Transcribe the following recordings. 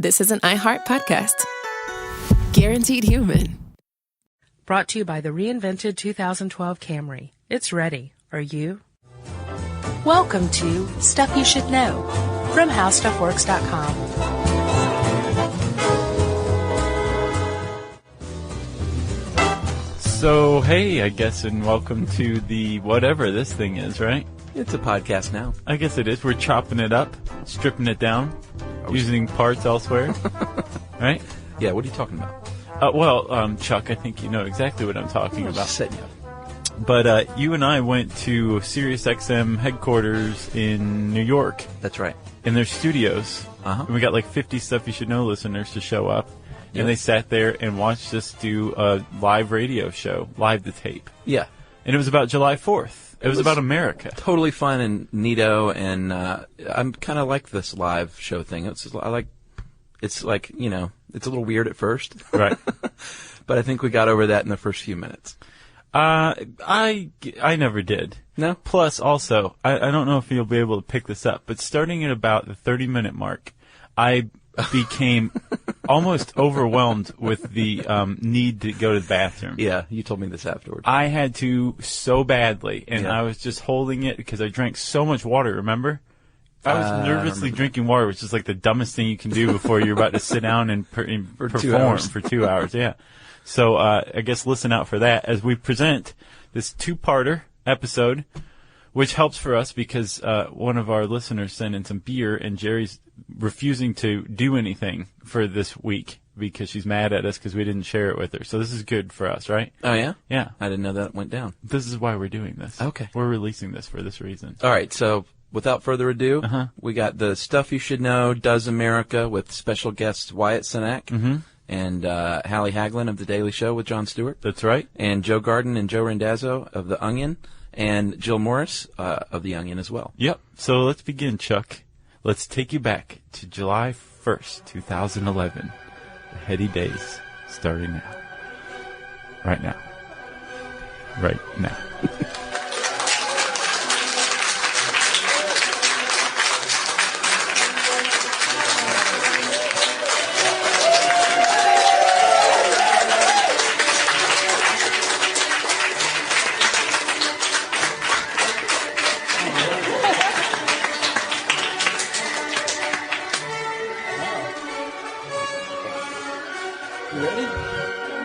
this is an iHeart podcast. Guaranteed human. Brought to you by the reinvented 2012 Camry. It's ready. Are you? Welcome to Stuff You Should Know from HowStuffWorks.com. So, hey, I guess, and welcome to the whatever this thing is, right? It's a podcast now. I guess it is. We're chopping it up, stripping it down, using parts elsewhere, right? Yeah, what are you talking about? Chuck, I think you know exactly what I'm talking about. Just setting you up. But you and I went to SiriusXM headquarters in New York. That's right. In their studios. Uh-huh. And we got like 50 Stuff You Should Know listeners to show up. And they sat there and watched us do a live radio show, live to tape. Yeah. And it was about July 4th. It was about America. Totally fun and neato, and I'm kind of like this live show thing. It's like, you know, it's a little weird at first. Right. But I think we got over that in the first few minutes. I never did. No? Plus, also, I don't know if you'll be able to pick this up, but starting at about the 30-minute mark, I became almost overwhelmed with the need to go to the bathroom. Yeah, you told me this afterwards. I had to so badly, and I was just holding it because I drank so much water, remember? I was nervously drinking water, which is like the dumbest thing you can do before you're about to sit down and perform for 2 hours. Yeah. So I guess listen out for that as we present this two-parter episode, which helps for us because one of our listeners sent in some beer, and Jerry's refusing to do anything for this week because she's mad at us because we didn't share it with her. So this is good for us, right? Oh, yeah? Yeah. I didn't know that went down. This is why we're doing this. Okay. We're releasing this for this reason. All right, so without further ado, we got the Stuff You Should Know Does America with special guests Wyatt Cenac and Hallie Haglin of The Daily Show with Jon Stewart. That's right. And Joe Garden and Joe Randazzo of The Onion, and Jill Morris of The Onion as well. Yep. So let's begin, Chuck. Let's take you back to July 1st, 2011. The heady days starting now. Right now. Right now.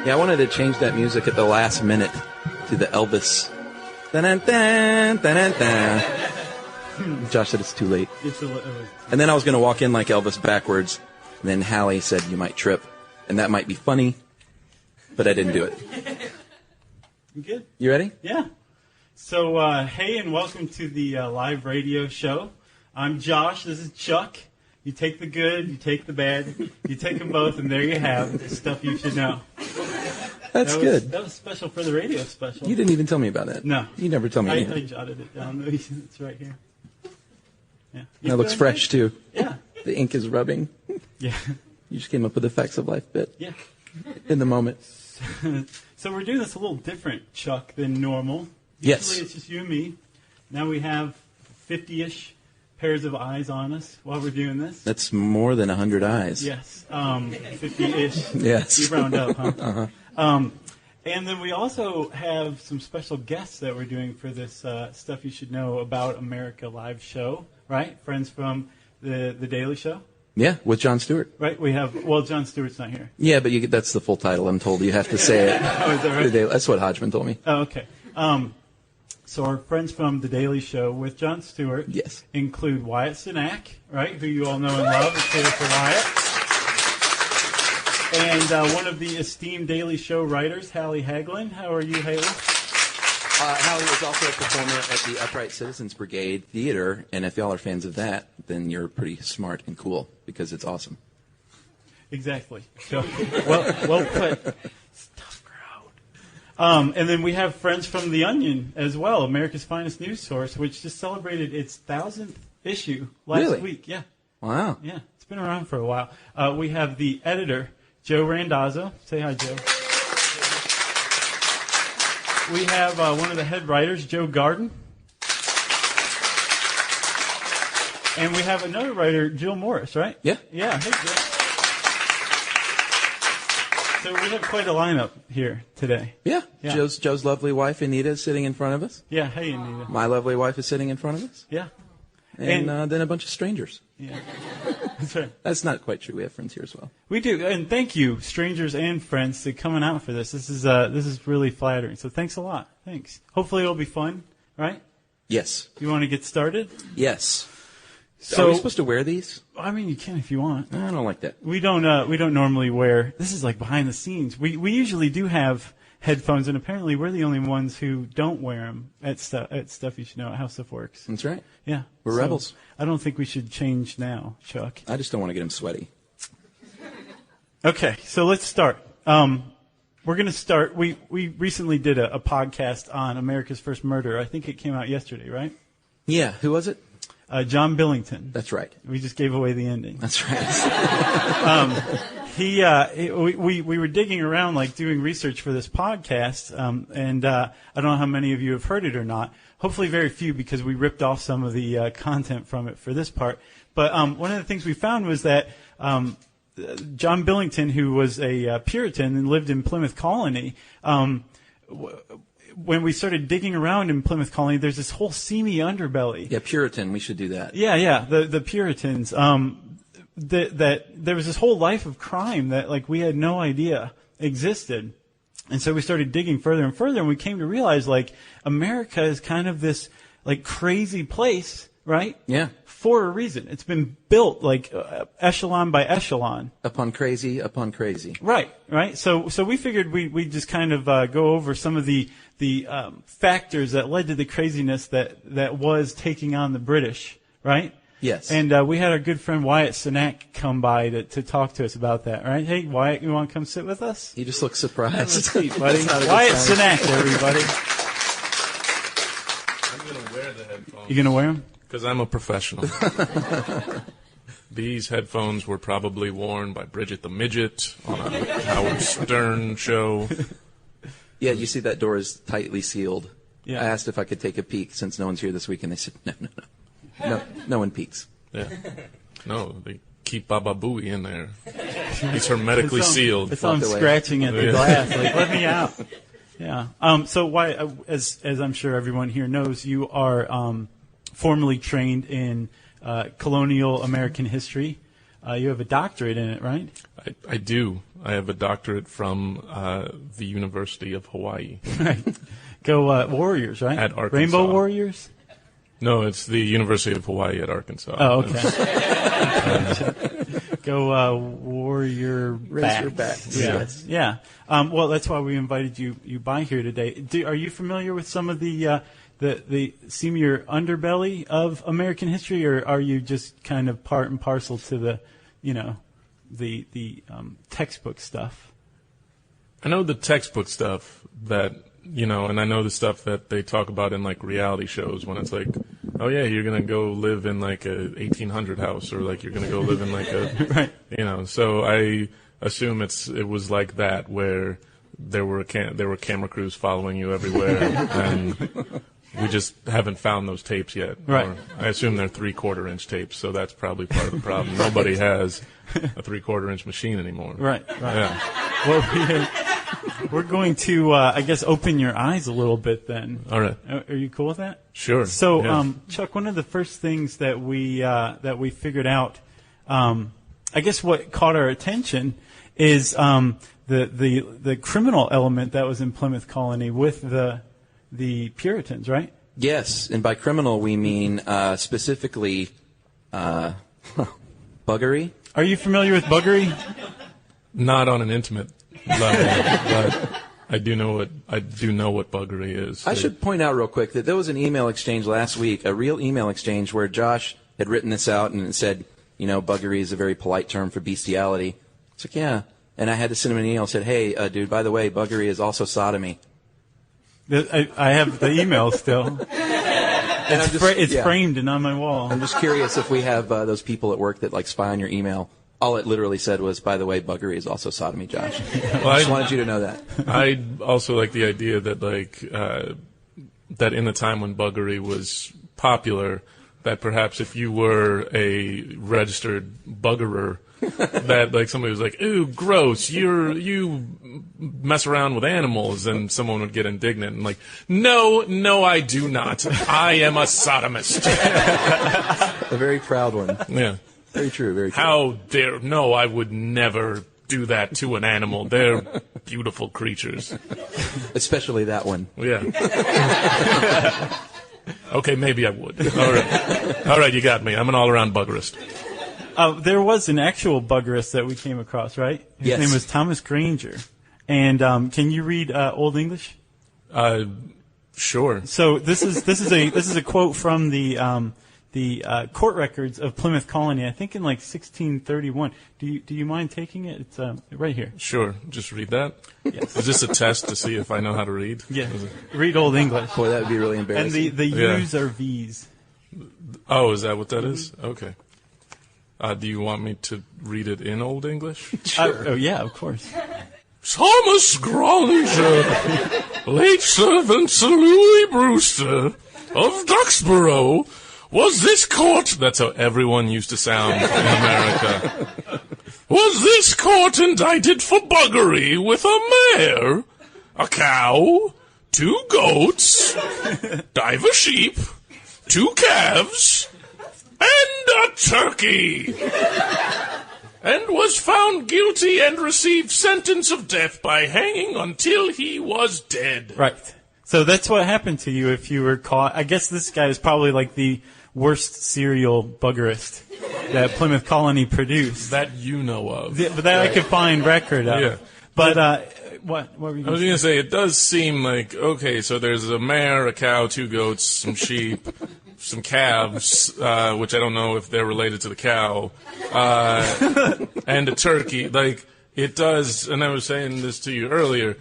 Yeah, I wanted to change that music at the last minute to the Elvis. Dun-dun-dun, dun-dun-dun. Josh said it's too late. And then I was going to walk in like Elvis backwards. And then Hallie said you might trip. And that might be funny. But I didn't do it. You good? You ready? Yeah. So, hey, and welcome to the live radio show. I'm Josh. This is Chuck. You take the good, you take the bad, you take them both, and there you have Stuff You Should Know. That's good. That was special for the radio special. You didn't even tell me about that. No. You never tell me anything. I jotted it down. It's right here. Yeah. That looks fresh, too. Yeah. The ink is rubbing. Yeah. You just came up with the facts of life bit. Yeah. In the moment. So we're doing this a little different, Chuck, than normal. Yes. Usually it's just you and me. Now we have 50-ish pairs of eyes on us while we're doing this. That's more than 100 eyes. Yes. 50-ish. Yes. You round up, huh? Uh-huh. And then we also have some special guests that we're doing for this Stuff You Should Know About America live show, right? Friends from the Daily Show. Yeah, with Jon Stewart. Right, we have, well, Jon Stewart's not here. Yeah, but that's the full title. I'm told you have to say it. Oh, is that right? That's what Hodgman told me. Oh, okay. So our friends from The Daily Show with Jon Stewart include Wyatt Cenac, right, who you all know and love. Let's say it for Wyatt. And one of the esteemed Daily Show writers, Hallie Haglin. How are you, Haley? Hallie was also a performer at the Upright Citizens Brigade Theater, and if y'all are fans of that, then you're pretty smart and cool, because it's awesome. Exactly. So, well put. Tough crowd. And then we have friends from The Onion as well, America's finest news source, which just celebrated its 1,000th issue last week. Yeah. Wow. Yeah, it's been around for a while. We have the editor, Joe Randazzo. Say hi, Joe. We have one of the head writers, Joe Garden. And we have another writer, Jill Morris, right? Yeah. Yeah. Hey, Jill. So we have quite a lineup here today. Yeah. Yeah. Joe's lovely wife, Anita, is sitting in front of us. Yeah, hey, Anita. My lovely wife is sitting in front of us. Yeah. And then a bunch of strangers. Yeah. That's right. That's not quite true. We have friends here as well. We do, and thank you, strangers and friends, for coming out for this. This is really flattering. So thanks a lot. Thanks. Hopefully it'll be fun, right? Yes. You want to get started? Yes. So are we supposed to wear these? I mean, you can if you want. I don't like that. We don't normally wear. This is like behind the scenes. We usually do have headphones, and apparently we're the only ones who don't wear them at Stuff You Should Know at How Stuff Works. That's right. Yeah. We're rebels. I don't think we should change now, Chuck. I just don't want to get him sweaty. Okay, so let's start. We're going to start. We recently did a podcast on America's First Murder. I think it came out yesterday, right? Yeah. Who was it? John Billington. That's right. We just gave away the ending. That's right. We were digging around, like doing research for this podcast, and I don't know how many of you have heard it or not. Hopefully very few, because we ripped off some of the content from it for this part. But one of the things we found was that John Billington, who was a Puritan and lived in Plymouth Colony, when we started digging around in Plymouth Colony, there's this whole seamy underbelly. Yeah, Puritan. We should do that. Yeah. The Puritans. That there was this whole life of crime that like we had no idea existed. And so we started digging further and further, and we came to realize like America is kind of this like crazy place, right? Yeah. For a reason. It's been built like echelon by echelon. Upon crazy, upon crazy. Right. So we figured we'd just kind of go over some of the factors that led to the craziness that was taking on the British, right? Yes. And we had our good friend Wyatt Cenac come by to talk to us about that, right? Hey, Wyatt, you want to come sit with us? He just looks surprised. Have a seat, buddy. Wyatt Cenac, everybody. I'm going to wear the headphones. You going to wear them? Because I'm a professional. These headphones were probably worn by Bridget the Midget on a Howard Stern show. Yeah, you see that door is tightly sealed. Yeah. I asked if I could take a peek since no one's here this week, and they said, no one peeks. Yeah. No, they keep Baba Booey in there. He's hermetically sealed. It's on scratching at the glass. Like, let me out. Yeah. So why, as I'm sure everyone here knows, you are formally trained in colonial American history. You have a doctorate in it, right? I do. I have a doctorate from the University of Hawaii. Right. Go Warriors, right? At Arkansas. Rainbow Warriors? No, it's the University of Hawaii at Arkansas. Oh, okay. Go Warrior Razorbacks. Yeah. Yes. Yeah. Well, that's why we invited you by here today. Are you familiar with some of the seamier underbelly of American history, or are you just kind of part and parcel to the textbook stuff? I know the textbook stuff that, and I know the stuff that they talk about in like reality shows when it's like, oh yeah, you're going to go live in like a 1800 house, or like you're going to go live in like a, right. So I assume it was like that, where there were camera crews following you everywhere, and we just haven't found those tapes yet. Right. Or I assume they're 3/4 inch tapes, so that's probably part of the problem. Nobody has a 3/4 inch machine anymore. Right. Yeah. Well, we're going to, I guess, open your eyes a little bit then. All right. Are you cool with that? Sure. So, yeah. Chuck, one of the first things that we figured out, I guess, what caught our attention is the criminal element that was in Plymouth Colony with the Puritans, right? Yes, and by criminal we mean specifically buggery. Are you familiar with buggery? Not on an intimate level, but I do know what buggery is. I should point out real quick that there was an email exchange last week, a real email exchange, where Josh had written this out and it said, buggery is a very polite term for bestiality. It's like, yeah. And I had to send him an email and said, hey, dude, by the way, buggery is also sodomy. I have the email still. It's framed and on my wall. I'm just curious if we have those people at work that spy on your email. All it literally said was, by the way, buggery is also sodomy, Josh. I just wanted you to know that. I also like the idea that that in the time when buggery was popular, that perhaps if you were a registered buggerer, that like somebody was like, "Ooh, gross! You mess around with animals," and someone would get indignant and like, "No, I do not. I am a sodomist." A very proud one. Yeah. Very true. Very true. How dare? No, I would never do that to an animal. They're beautiful creatures. Especially that one. Yeah. Okay, maybe I would. All right, you got me. I'm an all-around buggerist. There was an actual buggerist that we came across, right? His name was Thomas Granger. And can you read Old English? Sure. So this is a quote from the court records of Plymouth Colony. I think in like 1631. Do you mind taking it? It's right here. Sure. Just read that. Yes. Is this a test to see if I know how to read? Yeah. Read Old English. Boy, that would be really embarrassing. And the U's are V's. Oh, is that what that is? Okay. Do you want me to read it in Old English? Oh, yeah, of course. Thomas Granger, late servant Sir Louis Brewster of Duxborough, was this court... That's how everyone used to sound in America. Was this court indicted for buggery with a mare, a cow, 2 goats, divers sheep, 2 calves, and a turkey, and was found guilty and received sentence of death by hanging until he was dead. Right. So that's what happened to you if you were caught. I guess this guy is probably like the worst serial buggerist that Plymouth Colony produced. That you know of. Yeah, but that I could find record of. Yeah. But what were you I was going to say, it does seem like, okay, so there's a mare, a cow, 2 goats, some sheep, some calves, which I don't know if they're related to the cow, and a turkey. Like, it does, and I was saying this to you earlier,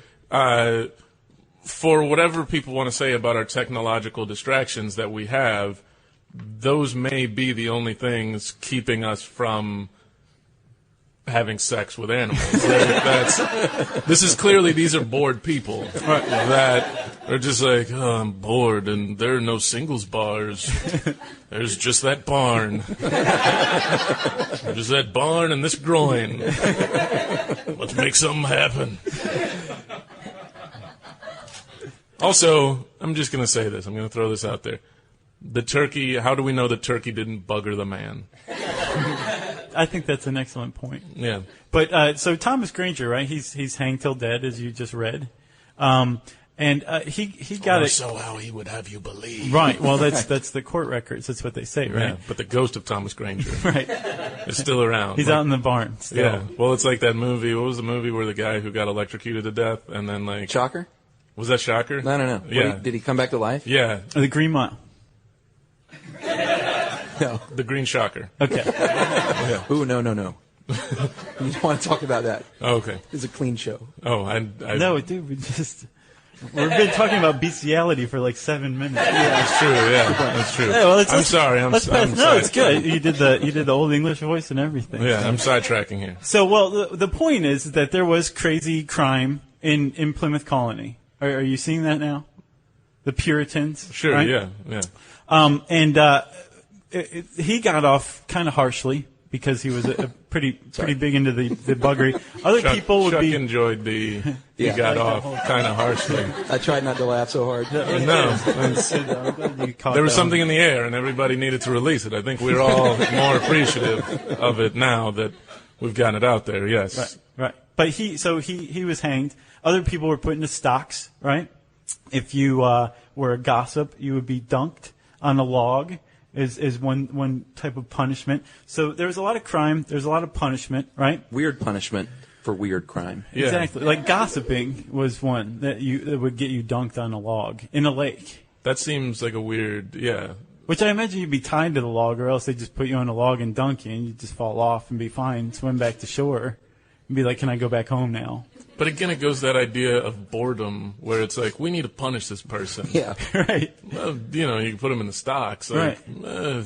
for whatever people want to say about our technological distractions that we have, those may be the only things keeping us from having sex with animals. This is clearly, these are bored people that are just like, oh, I'm bored, and there are no singles bars. There's just that barn. There's that barn and this groin. Let's make something happen. Also, I'm just going to say this. I'm going to throw this out there. The turkey, how do we know the turkey didn't bugger the man? I think that's an excellent point. Yeah. But so Thomas Granger, right? He's hanged till dead, as you just read, and he got it. So how he would have you believe? Right. Well, that's the court records. That's what they say, right? Yeah, but the ghost of Thomas Granger, Right. is still around. He's out in the barn. Still. Yeah. Well, it's like that movie. What was the movie where the guy who got electrocuted to death and then like Shocker? Was that Shocker? No. Yeah. Did he come back to life? Yeah. The Green Mile. No. The Green Shocker. Okay. Ooh, no. You don't want to talk about that. Oh, okay. It's a clean show. Oh, No, dude, we've been talking about bestiality for like 7 minutes. Yeah, that's true. Yeah, that's true. Yeah, well, I'm sorry. I'm no, sorry. it's good. You did the Old English voice and everything. Yeah, I'm sidetracking here. So, well, the point is that there was crazy crime in Plymouth Colony. Are you seeing that now? The Puritans. Sure. Right? Yeah. And he got off kind of harshly because he was a pretty big into the buggery. Other people would Chuck be enjoyed the he Yeah. got off kind of harshly. I tried not to laugh so hard. No, there was something in the air, and everybody needed to release it. I think we're all more appreciative of it now that we've gotten it out there. Yes, right. But he was hanged. Other people were put into stocks. Right. If you were a gossip, you would be dunked on a log. Is one type of punishment. So there's a lot of crime. There's a lot of punishment, right? Weird punishment for weird crime. Yeah. Exactly. Like gossiping was one that would get you dunked on a log in a lake. That seems like a weird, yeah. Which I imagine you'd be tied to the log, or else they just put you on a log and dunk you, and you just fall off and be fine, swim back to shore, and be like, "Can I go back home now?" But again, it goes to that idea of boredom, where it's like, we need to punish this person. Yeah. Right. You can put them in the stocks. Like, Right.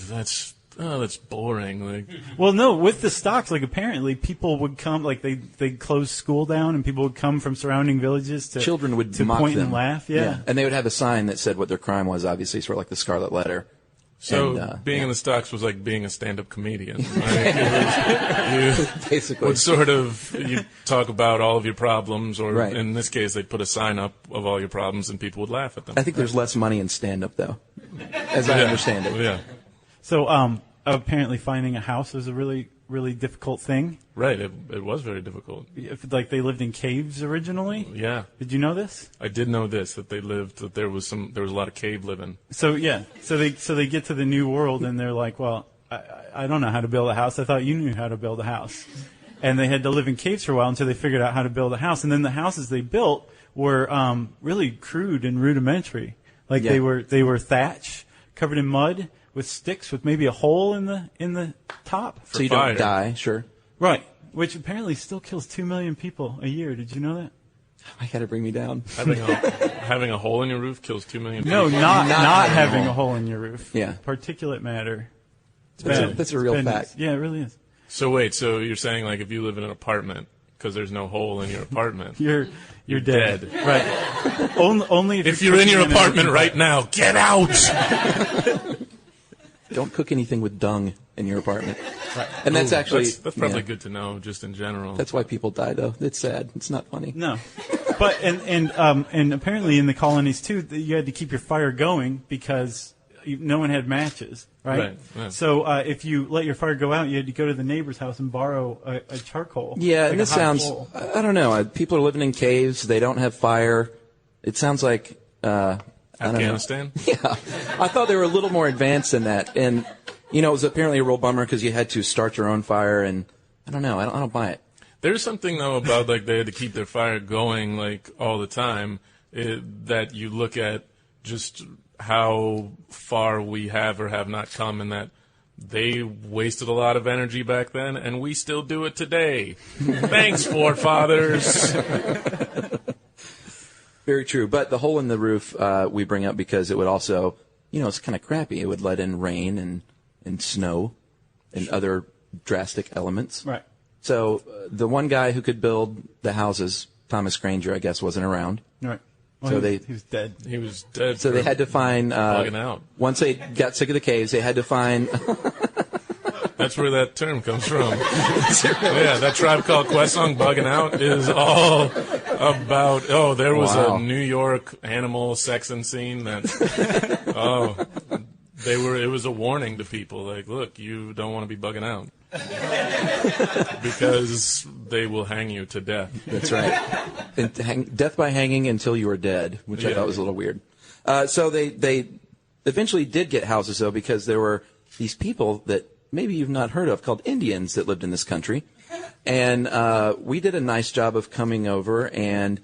That's boring. Like, Well, no, with the stocks, like apparently people would come, like they closed school down, and people would come from surrounding villages to Children would to mock point them. and laugh. Yeah. And they would have a sign that said what their crime was, obviously, sort of like the Scarlet Letter. So And, being in the stocks was like being a stand-up comedian. You basically would sort of you talk about all of your problems, or Right. in this case, they'd put a sign up of all your problems, and people would laugh at them. I think there's less money in stand-up, though, as I understand it. Yeah, So apparently finding a house was a really, really difficult thing. right. It was very difficult. Like they lived in caves originally. Yeah, Did you know this? I did know this, that there was a lot of cave living. So yeah, so they get to the new world and they're like, well, I don't know how to build a house. I thought you knew how to build a house, and they had to live in caves for a while until they figured out how to build a house. And then the houses they built were really crude and rudimentary. Like Yeah. they were thatch covered in mud with sticks with maybe a hole in the top. So you fire. don't die, sure. Right, which apparently still kills 2 million people a year. Did you know that? I had to bring me down. Having a hole in your roof kills 2 million people. No, not having having a a hole in your roof. Yeah. Particulate matter. It's That's a- bad. that's a real It's bad fact. news. Yeah, it really is. So wait, so you're saying like if you live in an apartment because there's no hole in your apartment, You're dead. dead. Right. Only if you're in your apartment right now, get out. Don't cook anything with dung in your apartment. And that's actually that's probably yeah. good to know, just in general. That's why people die, though. It's sad. It's not funny. No, but and apparently in the colonies too, you had to keep your fire going because no one had matches, right? Right, yeah. So if you let your fire go out, you had to go to the neighbor's house and borrow a charcoal. Yeah, like and a this hot sounds. coal. I don't know. People are living in caves. They don't have fire. It sounds like. I don't know. Afghanistan? Yeah, I thought they were a little more advanced than that, and it was apparently a real bummer because you had to start your own fire, and I don't know. I don't buy it. There's something though about like they had to keep their fire going like all the time that you look at just how far we have or have not come, and that they wasted a lot of energy back then, and we still do it today. Thanks, forefathers. Very true. But the hole in the roof we bring up because it would also, it's kind of crappy. It would let in rain and snow and other drastic elements. Right. So the one guy who could build the houses, Thomas Granger, I guess, wasn't around. Right. Well, So he was dead. He was dead. So they had to find. bugging out. Once they got sick of the caves, they had to find. That's where that term comes from. Yeah, that Tribe Called Quest song, Bugging Out, is all about, there was Wow. a New York animal sexing scene that, it was a warning to people, like, look, you don't want to be bugging out. Because they will hang you to death. That's right. And death by hanging until you are dead, which I Yeah. thought was a little weird. So they eventually did get houses, though, because there were these people that maybe you've not heard of called Indians that lived in this country. And we did a nice job of coming over and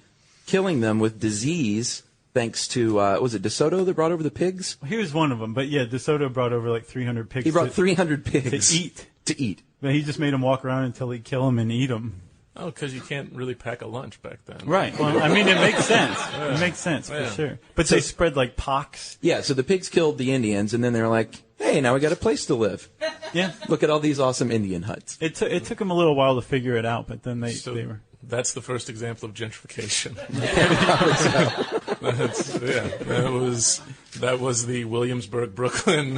killing them with disease thanks to, was it DeSoto that brought over the pigs? He was one of them, but yeah, DeSoto brought over like 300 pigs. He brought 300 pigs. to eat. To eat. But he just made them walk around until he'd kill them and eat them. Oh, because you can't really pack a lunch back then. Right. Well, I mean, it makes sense. It makes sense for Yeah. sure. But they spread like pox. Yeah, so the pigs killed the Indians, and then they were like, hey, now we got a place to live. Yeah. Look at all these awesome Indian huts. It took them a little while to figure it out, but then they were. That's the first example of gentrification. That was the Williamsburg, Brooklyn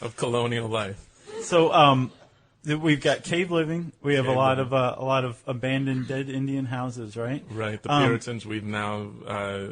of colonial life. So we've got cave living. We have a lot of abandoned dead Indian houses, right? Right. The Puritans we've now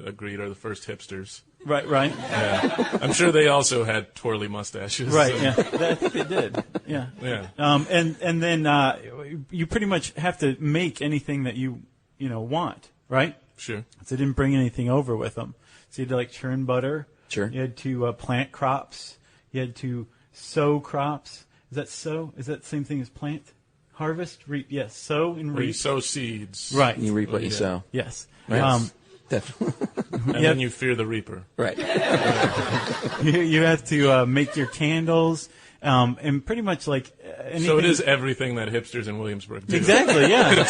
agreed are the first hipsters. Right. Yeah. I'm sure they also had twirly mustaches. Right. Yeah. I think they did. Yeah. Yeah. And then you pretty much have to make anything that you want, right? Sure. So they didn't bring anything over with them. So you had to like churn butter. Sure. You had to plant crops. You had to sow crops. Is that sow? Is that the same thing as plant? Harvest? Reap? Yes. Sow and Where you reap. sow seeds. Right. You reap what you sow. Yes. Right. Definitely. And then you fear the reaper. Right. You have to make your candles. And pretty much like anything. So it is everything that hipsters in Williamsburg do. Exactly, yeah. Like I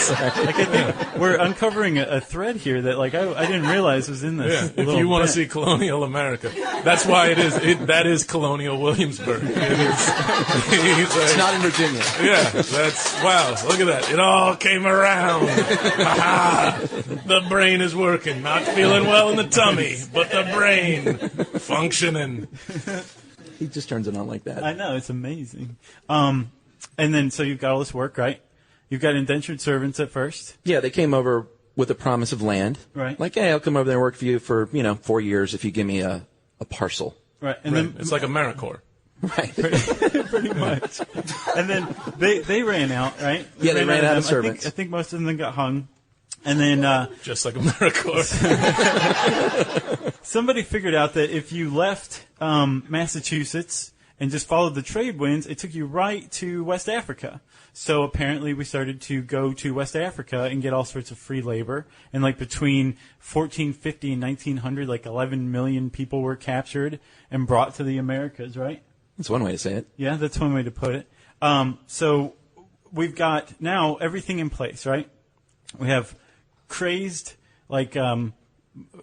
think we're uncovering a thread here that like I didn't realize was in this. Yeah, if you want to see colonial America, that's why it is. That is colonial Williamsburg. It is. It's not in Virginia. Yeah, that's wow. Look at that. It all came around. The brain is working. Not feeling well in the tummy, but the brain functioning. He just turns it on like that. I know, it's amazing. And then so you've got all this work, right? You've got indentured servants at first. Yeah, they came over with a promise of land. Right. Like, hey, I'll come over there and work for you for 4 years if you give me a parcel. Right. And Right. then It's like AmeriCorps. Right. pretty much. And then they ran out, right? Yeah, they ran out of them. servants. I think most of them got hung. And then Just like AmeriCorps. somebody figured out that if you left Massachusetts and just followed the trade winds, it took you right to West Africa. So apparently we started to go to West Africa and get all sorts of free labor. And like between 1450 and 1900, like 11 million people were captured and brought to the Americas, right? That's one way to say it. Yeah, that's one way to put it. So we've got now everything in place, right? We have crazed, like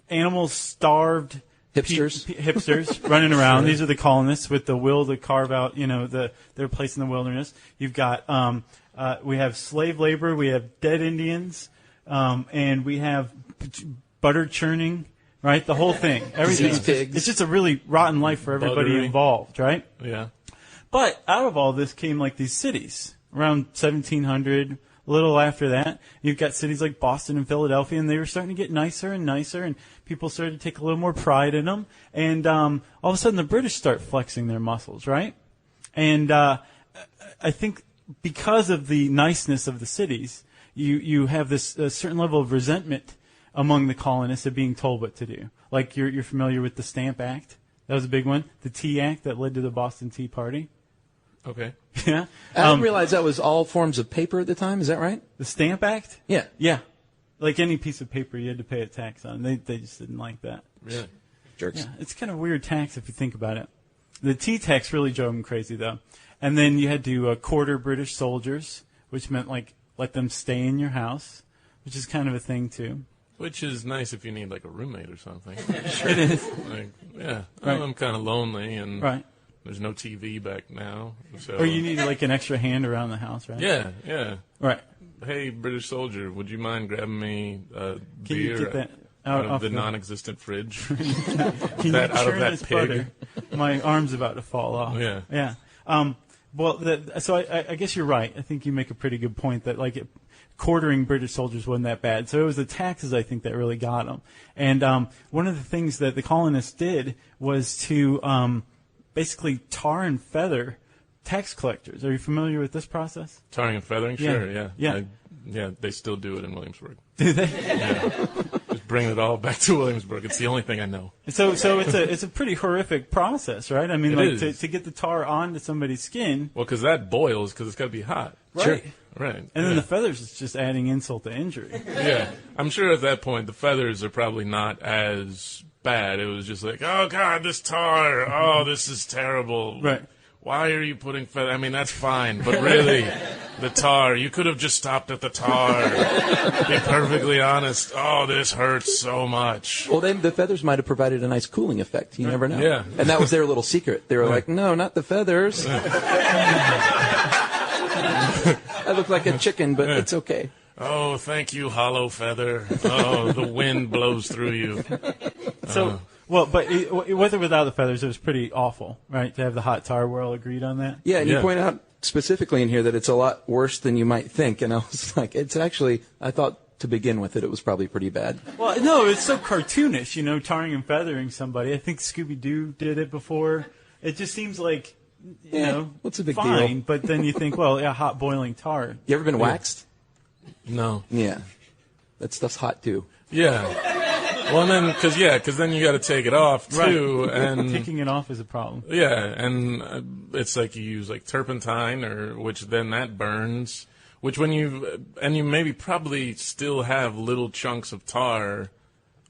animals starved Hipsters. hipsters running around. These are the colonists with the will to carve out, their place in the wilderness. You've got we have slave labor, we have dead Indians, and we have butter churning, right? The whole thing, everything. It's just a really rotten life for everybody Buttery. involved, right? Yeah. But out of all this came like these cities around 1700. A little after that, you've got cities like Boston and Philadelphia, and they were starting to get nicer and nicer, and people started to take a little more pride in them. And all of a sudden, the British start flexing their muscles, right? And I think because of the niceness of the cities, you have this certain level of resentment among the colonists of being told what to do. Like you're familiar with the Stamp Act. That was a big one. The Tea Act that led to the Boston Tea Party. Okay. Yeah. I didn't realize that was all forms of paper at the time. Is that right? The Stamp Act? Yeah. Yeah. Like any piece of paper you had to pay a tax on. They just didn't like that. Really? Jerks. Yeah, it's kind of a weird tax if you think about it. The tea tax really drove them crazy, though. And then you had to quarter British soldiers, which meant, like, let them stay in your house, which is kind of a thing, too. Which is nice if you need like a roommate or something. It is. Like, yeah, Right. I'm kind of lonely and Right. there's no TV back now. So. Or you need, like, an extra hand around the house, right? Yeah, yeah. Right. Hey, British soldier, would you mind grabbing me a Can you beer get that out out of the off non-existent fridge? Can you that out of churn that this pig? butter? My arm's about to fall off. Yeah. Yeah. Well, so I guess you're right. I think you make a pretty good point that, like, quartering British soldiers wasn't that bad. So it was the taxes, I think, that really got them. And one of the things that the colonists did was to basically tar and feather tax collectors. Are you familiar with this process? Tarring and feathering? Yeah. Sure, yeah. Yeah. Yeah, they still do it in Williamsburg. Do they? Yeah. Just bring it all back to Williamsburg. It's the only thing I know. So it's a pretty horrific process, right? I mean, It like is. to get the tar onto somebody's skin. Well, because that boils because it's got to be hot. Right. Right. And then yeah. the feathers is just adding insult to injury. Yeah. I'm sure at that point the feathers are probably not as bad. It was just like, oh, God, this tar. Oh, this is terrible. Right. Why are you putting feathers? I mean, that's fine. But really, the tar, you could have just stopped at the tar. Be perfectly honest. Oh, this hurts so much. Well, then the feathers might have provided a nice cooling effect. You never know. Yeah. And that was their little secret. They were like, no, not the feathers. I look like a chicken, but it's okay. Oh, thank you, hollow feather. Oh, the wind blows through you. So, well, but with or without the feathers, it was pretty awful, right? To have the hot tar, we're all agreed on that. Yeah, and you Yeah. point out specifically in here that it's a lot worse than you might think. And I was like, it's actually, I thought to begin with it was probably pretty bad. Well, no, it's so cartoonish, tarring and feathering somebody. I think Scooby-Doo did it before. It just seems like, what's a big fine, deal? but then you think, well, yeah, hot boiling tar. You ever been waxed? No. Yeah. That stuff's hot too. Yeah. Well, and then, because then you got to take it off too, Right. and Taking it off is a problem. yeah, and it's like you use like turpentine, which then that burns. Which when you maybe probably still have little chunks of tar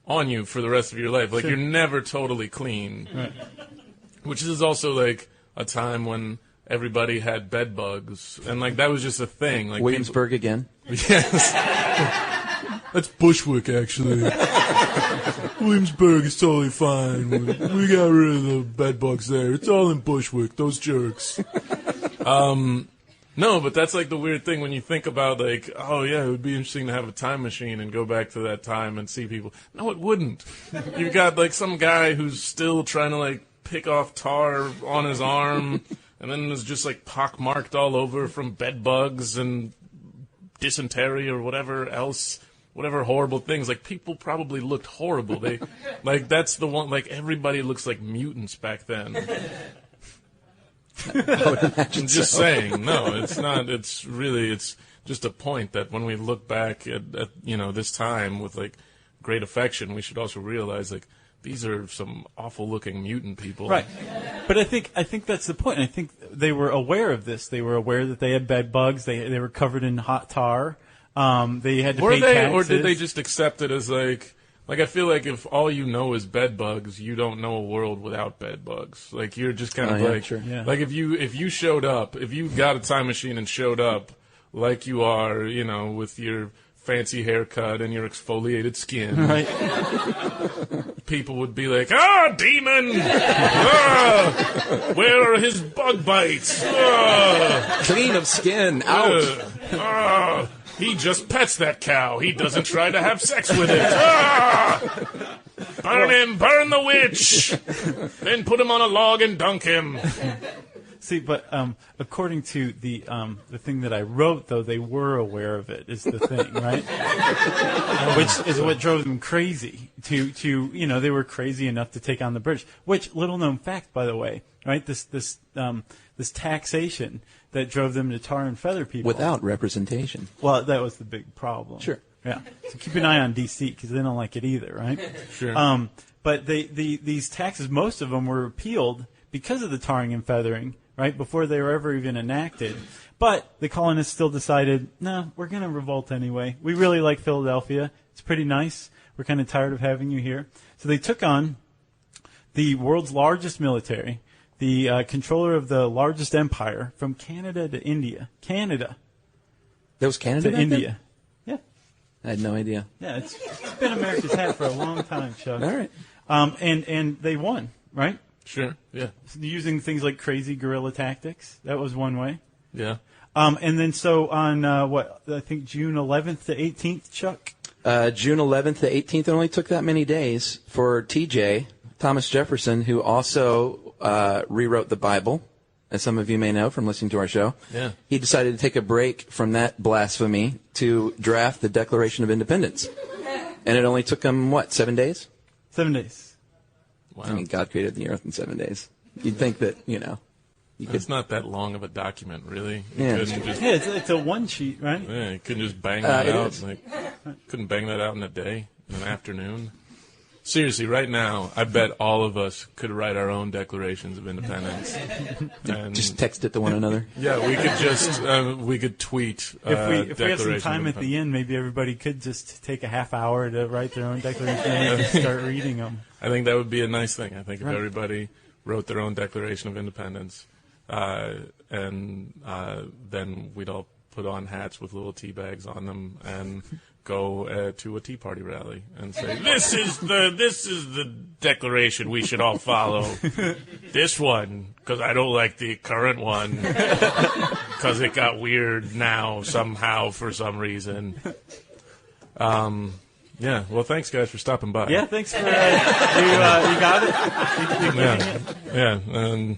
on you for the rest of your life. Like you're never totally clean. Right. Which is also like a time when everybody had bed bugs, and like that was just a thing. Like Williamsburg again. Yes. That's Bushwick, actually. Williamsburg is totally fine. We got rid of the bed bugs there. It's all in Bushwick, those jerks. No, but that's like the weird thing when you think about like, oh yeah, it would be interesting to have a time machine and go back to that time and see people. No, it wouldn't. You've got like some guy who's still trying to like pick off tar on his arm, and then it's just like pockmarked all over from bed bugs and dysentery or whatever else. Whatever horrible things, like people probably looked horrible. They, like that's the one. Like everybody looks like mutants back then. I'm just saying. No, it's not. It's really. It's just a point that when we look back at this time with like great affection, we should also realize like these are some awful looking mutant people. Right. But I think that's the point. I think they were aware of this. They were aware that they had bed bugs. They were covered in hot tar. They had to pay taxes. Or did they just accept it as like I feel like if all you know is bed bugs, you don't know a world without bed bugs. Like you're just kind of like if you showed up, if you got a time machine and showed up like you are, with your fancy haircut and your exfoliated skin, right? People would be like, demon! Where are his bug bites? Clean of skin, out. He just pets that cow. He doesn't try to have sex with it. Burn him, burn the witch. Then put him on a log and dunk him. See, but according to the thing that I wrote, though, they were aware of it. Is the thing, right? Which is what drove them crazy. They were crazy enough to take on the British. Which, little known fact, by the way, right? This taxation that drove them to tar and feather people without representation. Well, that was the big problem. Sure. Yeah. So keep an eye on D.C. because they don't like it either, right? Sure. But these taxes, most of them were repealed because of the tarring and feathering, right, before they were ever even enacted. But the colonists still decided, no, we're going to revolt anyway. We really like Philadelphia. It's pretty nice. We're kind of tired of having you here. So they took on the world's largest military, the controller of the largest empire, from Canada to India. Canada. That was Canada to India. Yeah. I had no idea. Yeah, it's been America's hat for a long time, Chuck. All right. And they won, right? Sure, yeah. Using things like crazy guerrilla tactics. That was one way. Yeah. And then so on, I think June 11th to 18th, Chuck? June 11th to 18th, it only took that many days for TJ, Thomas Jefferson, who also rewrote the Bible, as some of you may know from listening to our show. Yeah. He decided to take a break from that blasphemy to draft the Declaration of Independence. And it only took him, 7 days? 7 days. Wow. I mean, God created the earth in 7 days. You'd think that, It's not that long of a document, really. Yeah. It's a one sheet, right? Yeah, you couldn't just bang that out. Is. Couldn't bang that out in a day, in an afternoon. Seriously, right now, I bet all of us could write our own declarations of independence. And just text it to one another. Yeah, we could just we could tweet. If we have some time at the end, maybe everybody could just take a half hour to write their own declaration and start reading them. I think that would be a nice thing. I think if everybody wrote their own Declaration of Independence, and then we'd all put on hats with little tea bags on them and go to a Tea Party rally and say, this is the declaration we should all follow. This one, because I don't like the current one, because it got weird now somehow for some reason. Yeah, well, thanks, guys, for stopping by. Yeah, thanks for you got it. Yeah, and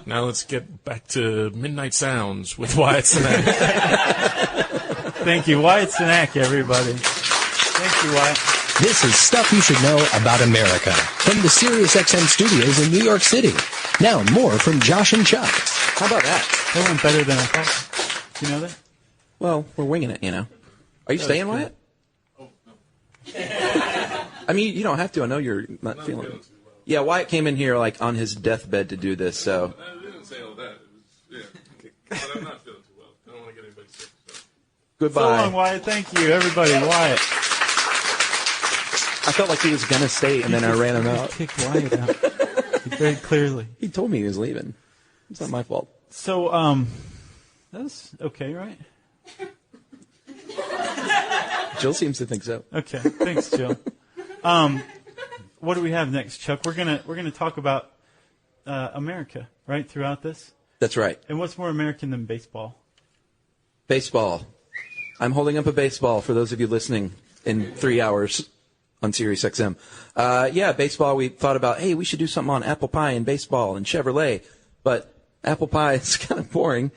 now let's get back to Midnight Sounds with Wyatt Cenac. Thank you, Wyatt Cenac, everybody. Thank you, Wyatt. This is Stuff You Should Know About America from the SiriusXM studios in New York City. Now, more from Josh and Chuck. How about that? That went better than I thought. Do you know that? Well, we're winging it, Are you staying, Wyatt? I mean, you don't have to. I know you're not feeling it. Yeah, Wyatt came in here on his deathbed to do this, so. I didn't say all that. But I'm not feeling too well. I don't want to get anybody sick. So. Goodbye. So long, Wyatt. Thank you, everybody. Wyatt. I felt like he was going to stay, and then I ran him out. Kicked Wyatt out. Very clearly. He told me he was leaving. It's not my fault. So, that was okay, right? Jill seems to think so. Okay, thanks, Jill. What do we have next, Chuck? We're gonna talk about America, right, throughout this. That's right. And what's more American than baseball? Baseball. I'm holding up a baseball for those of you listening in 3 hours on Sirius XM. Baseball. We thought about, hey, we should do something on apple pie and baseball and Chevrolet, but apple pie is kind of boring,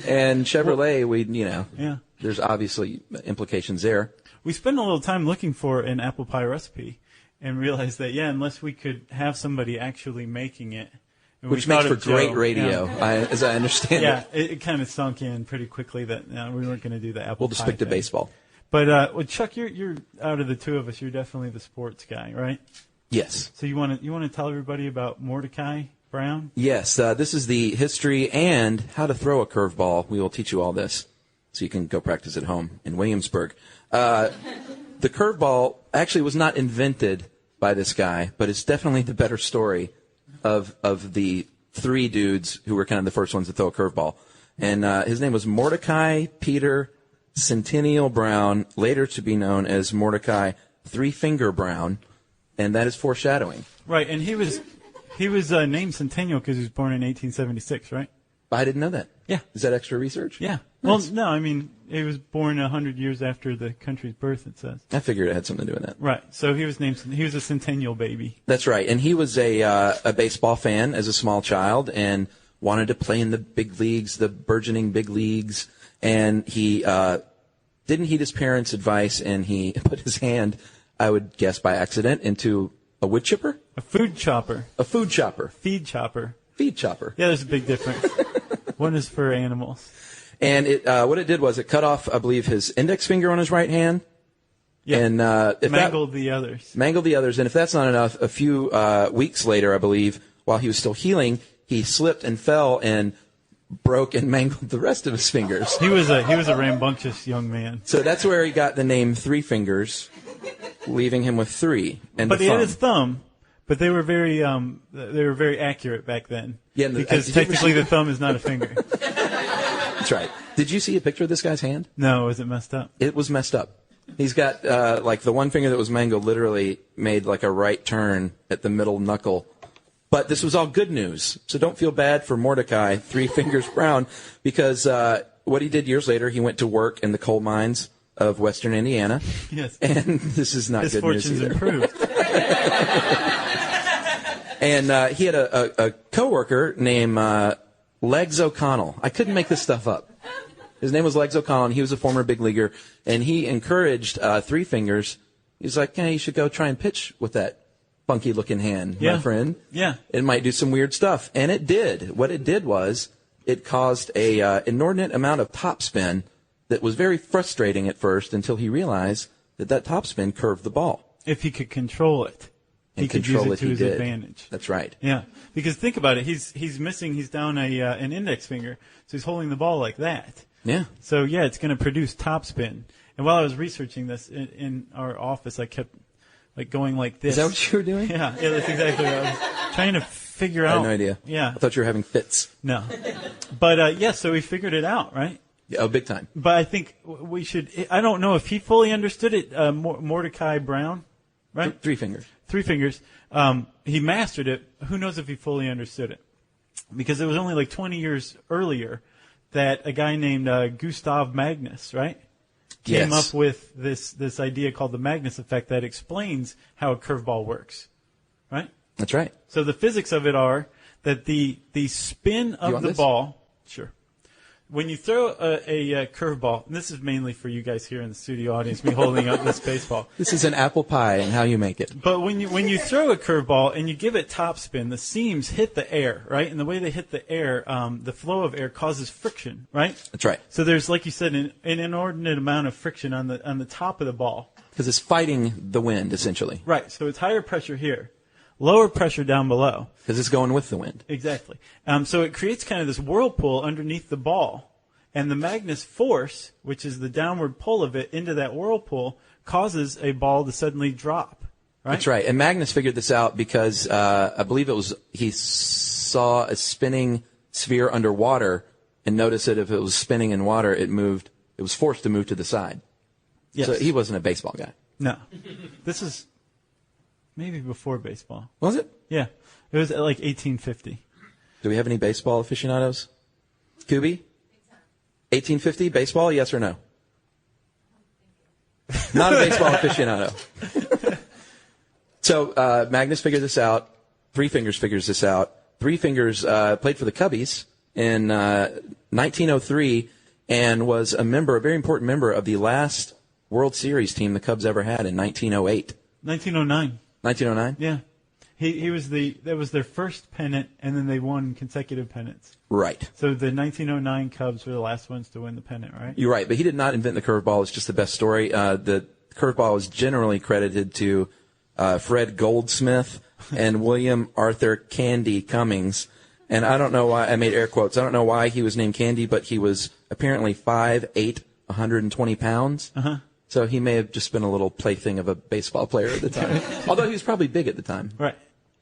and Chevrolet, there's obviously implications there. We spent a little time looking for an apple pie recipe and realized that, unless we could have somebody actually making it. Which makes for great radio, as I understand it. It kind of sunk in pretty quickly that we weren't going to do the apple pie. We'll just stick to baseball. But Chuck, you're out of the two of us, you're definitely the sports guy, right? Yes. So you want to tell everybody about Mordecai Brown? Yes. This is the history and how to throw a curveball. We will teach you all this, so you can go practice at home in Williamsburg. The curveball actually was not invented by this guy, but it's definitely the better story of the three dudes who were kind of the first ones to throw a curveball. And his name was Mordecai Peter Centennial Brown, later to be known as Mordecai Three-Finger Brown, and that is foreshadowing. Right, and he was named Centennial because he was born in 1876, right? I didn't know that. Yeah. Is that extra research? Yeah. Nice. Well, no, I mean, he was born 100 years after the country's birth, it says. I figured it had something to do with that. Right. So he was a Centennial baby. That's right. And he was a baseball fan as a small child and wanted to play in the big leagues, the burgeoning big leagues. And he didn't heed his parents' advice, and he put his hand, I would guess by accident, into a wood chipper? A food chopper. A food chopper. Feed chopper. Feed chopper. Yeah, there's a big difference. One is for animals. And what it did was it cut off, I believe, his index finger on his right hand. Yeah. And mangled the others. Mangled the others. And if that's not enough, a few weeks later, I believe, while he was still healing, he slipped and fell and broke and mangled the rest of his fingers. He was a rambunctious young man. So that's where he got the name Three Fingers, leaving him with three. And but he had his thumb. But they were very accurate back then. Yeah, because technically the thumb is not a finger. That's right. Did you see a picture of this guy's hand? No, was it messed up? It was messed up. He's got like the one finger that was mangled literally made like a right turn at the middle knuckle. But this was all good news, so don't feel bad for Mordecai Three Fingers Brown, because what he did years later, he went to work in the coal mines of western Indiana. Yes. And this is not good news either. His fortune's improved. And he had a coworker named Legs O'Connell. I couldn't make this stuff up. His name was Legs O'Connell, and he was a former big leaguer. And he encouraged Three Fingers. He was like, "Hey, you should go try and pitch with that funky-looking hand, my friend. Yeah. It might do some weird stuff." And it did. What it did was it caused a inordinate amount of topspin that was very frustrating at first until he realized that topspin curved the ball. If he could control it. He could use it to his advantage. That's right. Yeah, because think about it. He's missing. He's down an index finger, so he's holding the ball like that. Yeah. So yeah, it's going to produce topspin. And while I was researching this in our office, I kept like going like this. Is that what you were doing? Yeah, that's exactly what I was trying to figure out. I had no idea. Yeah. I thought you were having fits. No. But so we figured it out, right? Yeah, big time. But I think we should. I don't know if he fully understood it. Mordecai Brown, right? Three Fingers. Three Fingers. He mastered it. Who knows if he fully understood it? Because it was only like 20 years earlier that a guy named Gustav Magnus, right, came up with this idea called the Magnus effect that explains how a curveball works, right? That's right. So the physics of it are that the spin of the ball, sure. When you throw a curveball, and this is mainly for you guys here in the studio audience, me holding up this baseball. This is an apple pie and how you make it. But when you throw a curveball and you give it topspin, the seams hit the air, right? And the way they hit the air, the flow of air causes friction, right? That's right. So there's, like you said, an inordinate amount of friction on the top of the ball. Because it's fighting the wind, essentially. Right. So it's higher pressure here. Lower pressure down below. Because it's going with the wind. Exactly. So it creates kind of this whirlpool underneath the ball. And the Magnus force, which is the downward pull of it into that whirlpool, causes a ball to suddenly drop. Right? That's right. And Magnus figured this out because I believe he saw a spinning sphere underwater and noticed that if it was spinning in water, it was forced to move to the side. Yes. So he wasn't a baseball guy. No. This is maybe before baseball. Was it? Yeah. It was like 1850. Do we have any baseball aficionados? Kubi? 1850 baseball, yes or no? Not a baseball aficionado. So Magnus figured this out. Three Fingers figures this out. Three Fingers played for the Cubbies in 1903 and was a very important member of the last World Series team the Cubs ever had in 1908. 1909. 1909? Yeah. He was that was their first pennant, and then they won consecutive pennants. Right. So the 1909 Cubs were the last ones to win the pennant, right? You're right, but he did not invent the curveball. It's just the best story. The curveball is generally credited to Fred Goldsmith and William Arthur Candy Cummings. And I don't know why, I made air quotes, I don't know why he was named Candy, but he was apparently 5'8", 120 pounds. Uh-huh. So he may have just been a little plaything of a baseball player at the time. Although he was probably big at the time. Right.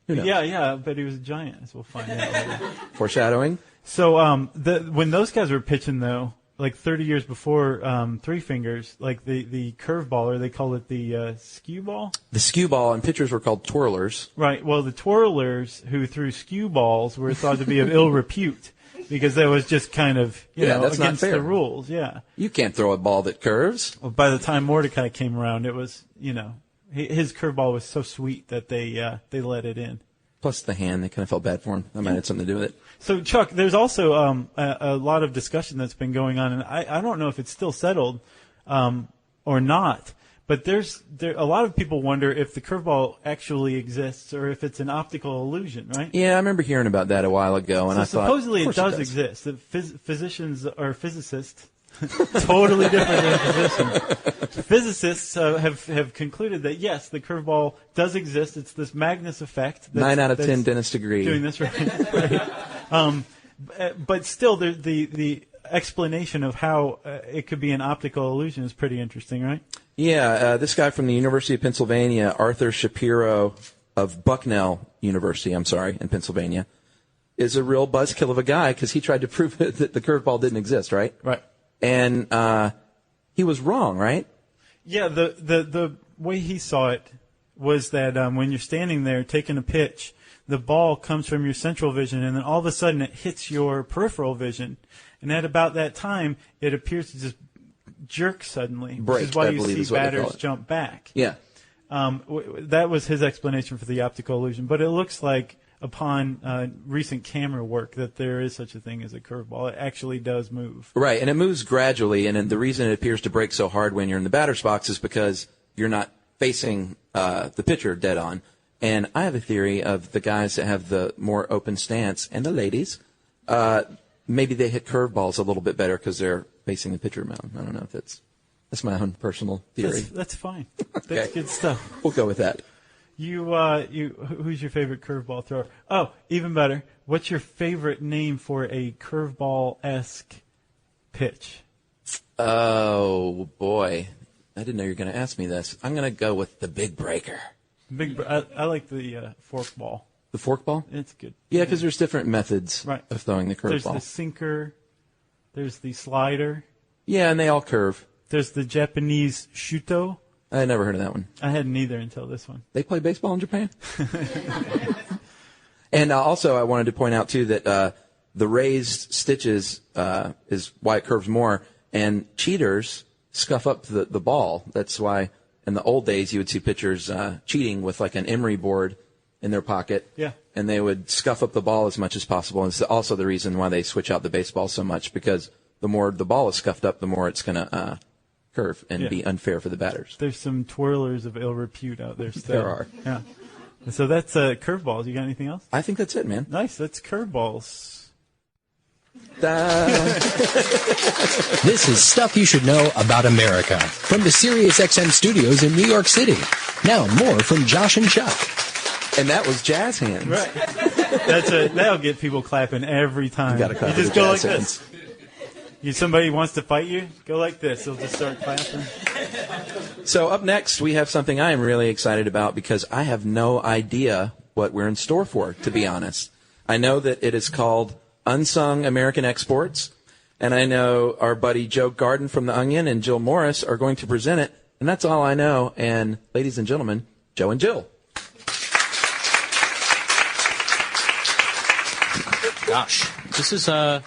Who knows? Yeah, but he was a giant, as we'll find out later. Foreshadowing. So when those guys were pitching, though, like 30 years before Three Fingers, like the curveball, or they call it the skew ball? The skew ball, and pitchers were called twirlers. Right. Well, the twirlers who threw skew balls were thought to be of ill repute because that was just kind of, that's not against fair. the rules. Yeah. You can't throw a ball that curves. Well, by the time Mordecai came around, it was, his curveball was so sweet that they let it in. Plus the hand, they kind of felt bad for him. That might have something to do with it. So, Chuck, there's also a lot of discussion that's been going on, and I don't know if it's still settled or not, but a lot of people wonder if the curveball actually exists or if it's an optical illusion, right? Yeah, I remember hearing about that a while ago, and So I thought, supposedly it does exist. The physicians or physicists, totally different than physicians. Physicists have concluded that yes, the curveball does exist. It's this Magnus effect. 9 out of 10 dentists agree. Doing this right. But still, the explanation of how it could be an optical illusion is pretty interesting, right? Yeah, this guy from the University of Pennsylvania, Arthur Shapiro of Bucknell University, in Pennsylvania, is a real buzzkill of a guy because he tried to prove that the curveball didn't exist, right? Right. And he was wrong, right? Yeah, the way he saw it was that when you're standing there taking a pitch, the ball comes from your central vision, and then all of a sudden it hits your peripheral vision. And at about that time, it appears to just jerk suddenly, Break, which is why I you believe see is what they call batters it. jump back. Yeah. That was his explanation for the optical illusion. But it looks like upon recent camera work that there is such a thing as a curveball. It actually does move. Right, and it moves gradually, and the reason it appears to break so hard when you're in the batter's box is because you're not facing the pitcher dead on. And I have a theory of the guys that have the more open stance, and the ladies, maybe they hit curveballs a little bit better because they're facing the pitcher mound. I don't know if that's my own personal theory. That's fine. That's Okay. good stuff. We'll go with that. Who's your favorite curveball thrower? Oh, even better. What's your favorite name for a curveball-esque pitch? Oh, boy. I didn't know you were going to ask me this. I'm going to go with the big breaker. I like the forkball. The forkball? It's good. Yeah, because there's different methods Right. of throwing the There's curveball. the sinker. There's the slider. Yeah, and they all curve. There's the Japanese shuto. I had never heard of that one. I hadn't either until this one. They play baseball in Japan? And also I wanted to point out, too, that the raised stitches is why it curves more, and cheaters scuff up the ball. That's why in the old days you would see pitchers cheating with like an emery board in their pocket. Yeah. And they would scuff up the ball as much as possible. And it's also the reason why they switch out the baseball so much, because the more the ball is scuffed up, the more it's going to curve and be unfair for the batters. There's some twirlers of ill repute out there still. There are. Yeah. So that's curveballs. You got anything else? I think that's it, man. Nice. That's curveballs. This is Stuff You Should Know About America from the SiriusXM studios in New York City. Now more from Josh and Chuck. And that was jazz hands. Right. That'll get people clapping every time. You gotta clap just with go like jazz hands. this. Somebody wants to fight you, go like this. They'll just start clapping. So up next, we have something I am really excited about because I have no idea what we're in store for, to be honest. I know that it is called Unsung American Exports. And I know our buddy Joe Garden from The Onion and Jill Morris are going to present it. And that's all I know. And ladies and gentlemen, Joe and Jill. Gosh, this is I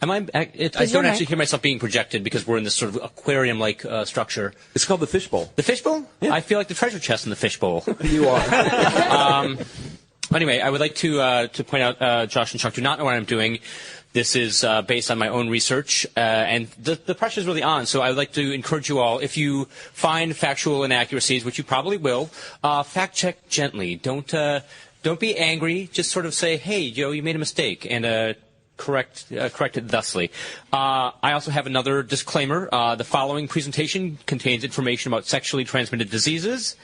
don't actually hear myself being projected because we're in this sort of aquarium-like structure. It's called the fishbowl. The fishbowl? Yeah. I feel like the treasure chest in the fishbowl. You are. Anyway, I would like to point out, Josh and Chuck do not know what I'm doing. This is based on my own research, and the pressure is really on. So I would like to encourage you all, if you find factual inaccuracies, which you probably will, fact check gently. Don't be angry. Just sort of say, "Hey, Joe, you made a mistake," and correct it thusly. I also have another disclaimer. The following presentation contains information about sexually transmitted diseases,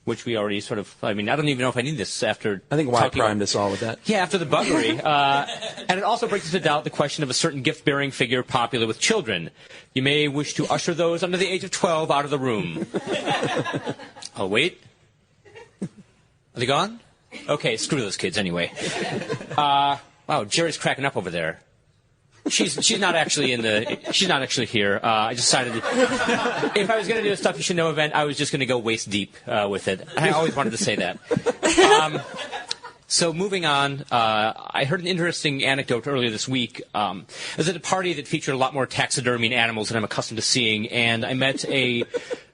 which we already sort of, I don't even know if I need this after. I think Wyatt primed us all with that. Yeah, after the buggery. And it also brings into doubt the question of a certain gift-bearing figure popular with children. You may wish to usher those under the age of 12 out of the room. Oh, wait. Are they gone? Okay, screw those kids anyway. Wow, Jerry's cracking up over there. She's not actually here. I decided if I was going to do a Stuff You Should Know event, I was just going to go waist deep with it. I always wanted to say that. So moving on, I heard an interesting anecdote earlier this week. I was at a party that featured a lot more taxidermy and animals than I'm accustomed to seeing, and I met a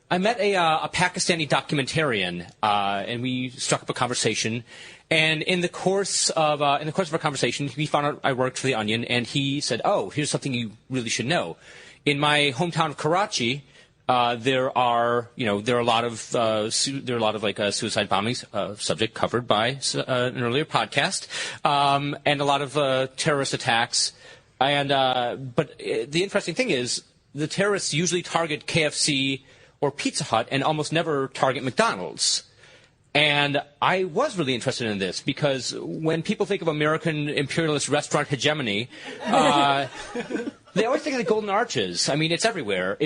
Pakistani documentarian, and we struck up a conversation. And in the course of our conversation, he found out I worked for The Onion, and he said, "Oh, here's something you really should know. In my hometown of Karachi, there are a lot of suicide bombings, subject covered by an earlier podcast, and a lot of terrorist attacks. And but the interesting thing is, the terrorists usually target KFC or Pizza Hut, and almost never target McDonald's." And I was really interested in this because when people think of American imperialist restaurant hegemony, they always think of the Golden Arches. I mean, it's everywhere.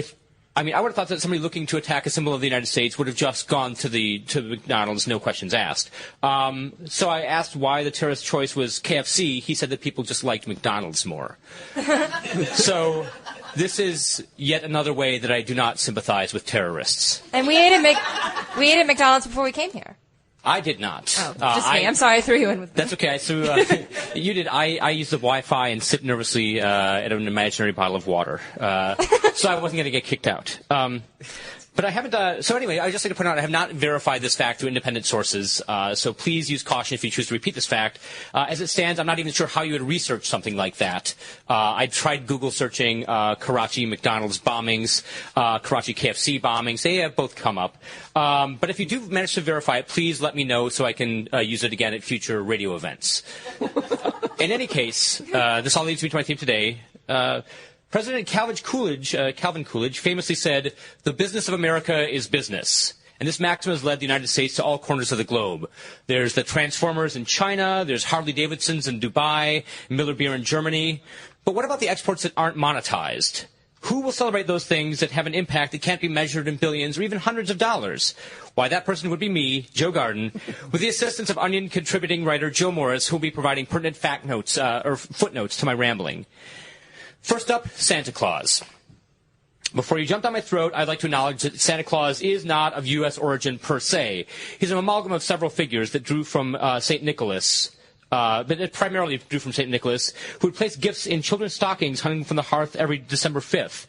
I would have thought that somebody looking to attack a symbol of the United States would have just gone to McDonald's, no questions asked. So I asked why the terrorist choice was KFC. He said that people just liked McDonald's more. So this is yet another way that I do not sympathize with terrorists. And we ate at McDonald's before we came here. I did not. Oh, just me. I'm sorry I threw you in with me. That's okay. You did. I used the Wi-Fi and sipped nervously at an imaginary bottle of water. So I wasn't going to get kicked out. But I haven't. So anyway, I just like to point out I have not verified this fact through independent sources. So please use caution if you choose to repeat this fact. As it stands, I'm not even sure how you would research something like that. I tried Google searching Karachi McDonald's bombings, Karachi KFC bombings. They have both come up. But if you do manage to verify it, please let me know so I can use it again at future radio events. In any case, this all leads me to my theme today. President Calvin Coolidge famously said, "The business of America is business." And this maxim has led the United States to all corners of the globe. There's the Transformers in China, there's Harley-Davidsons in Dubai, Miller Beer in Germany. But what about the exports that aren't monetized? Who will celebrate those things that have an impact that can't be measured in billions or even hundreds of dollars? Why, that person would be me, Joe Garden, with the assistance of Onion contributing writer Jill Morris, who will be providing pertinent fact notes or footnotes to my rambling. First up, Santa Claus. Before you jump down my throat, I'd like to acknowledge that Santa Claus is not of U.S. origin per se. He's an amalgam of several figures that drew from St. Nicholas, but it primarily drew from St. Nicholas, who would place gifts in children's stockings hung from the hearth every December 5th.